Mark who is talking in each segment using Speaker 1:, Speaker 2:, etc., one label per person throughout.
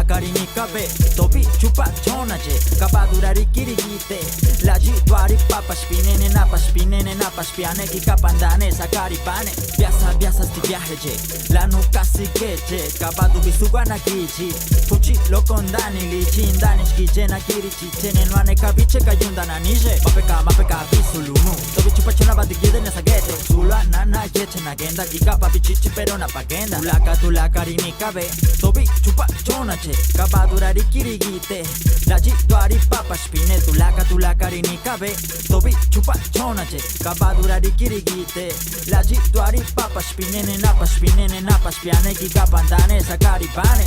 Speaker 1: karinikabe tobi chupa chonache kabadurari kirigite laji dwari papas pinene napas piane ki kapandane sakaripane biasa sti viaje la nuka sikeche kabadu bisugana kichi fuchi lo kondani lichi indani shkiche na kirichi chene nwane kabiche kayundana nije mapeka bisulunu tobi chupa chona badigide ne sagete sula nana yeche na genda kikapa bichichi pero na pagenda tulaka karinikabe tobi chupa chonache kabadurari kirigite laji dwari papas pine tulaka karinikabe tobi chupa chonache kabadurari kirigite laji dwari papas pinene napas piane ki kapandane sakaripane.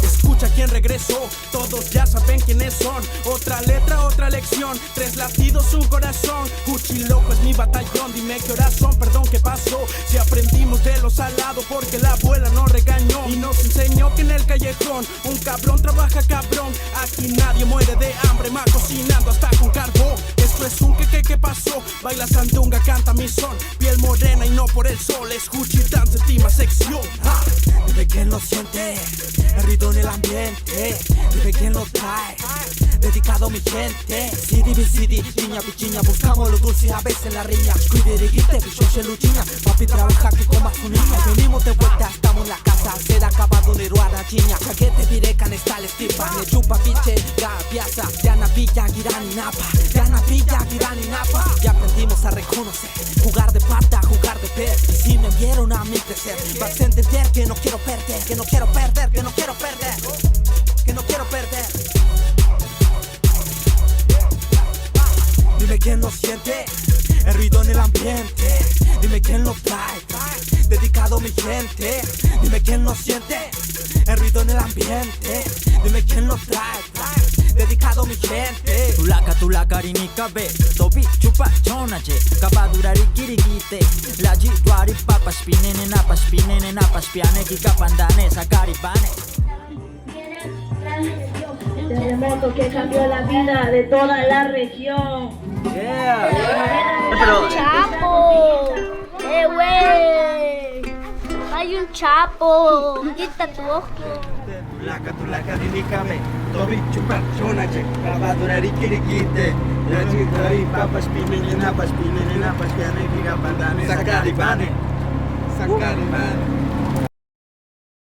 Speaker 2: Escucha quién regresó, todos ya saben quiénes son. Otra letra, otra lección, 3 latidos, un corazón. Gucci loco es mi batallón, dime qué horas son, perdón, ¿qué pasó? Si aprendimos de lo salado porque la abuela nos regañó y nos enseñó que en el callejón un cabrón trabaja cabrón. Aquí nadie muere de hambre, más cocinando hasta con carbón. Esto es un que pasó, baila sandunga, canta mi son. Piel morena y no por el sol, es Gucci Dance, última sección.
Speaker 3: Dime quién lo siente, el ruido en el ambiente. Dime quién lo trae, dedicado a mi gente. CD, niña pichiña, buscamos lo dulce y a veces la riña. Cuide guite, bicho luchina, papi trabaja que coma su niña. Venimos de vuelta, estamos en la casa, ser acabado de ruada chiña. Chaquete pirecan, está el estipa, ne chupa piche, gaviaza. Yana pilla, girani napa, yana pilla, girani napa. Ya aprendimos a reconocer, jugar de pata, jugar de pez. Y si me vieron a mí crecer, vas a entender que no quiero perder, que no quiero perder, que no quiero perder, que no quiero perder. Dime quién lo siente, el ruido en el ambiente. Dime quién lo trae, dedicado a mi gente. Dime quién lo siente, el ruido en el ambiente. Dime quién lo trae, dedicado a mi gente.
Speaker 1: Tulaka karinikabe tobi chupa chonache kabadurari kirigite laji dwari papas pinene napas piane ki kapandane sakaripane.
Speaker 4: Terremoto que cambió la vida de toda la región.
Speaker 5: ¡Chapo! Güey! ¡Hay un chapo! ¡Quita tu ojo!
Speaker 3: Tulaka karinikabe tobi chupa chonache kabadurari kirigite laji dwari papas pinene napas piane ki kapandane sakaripane.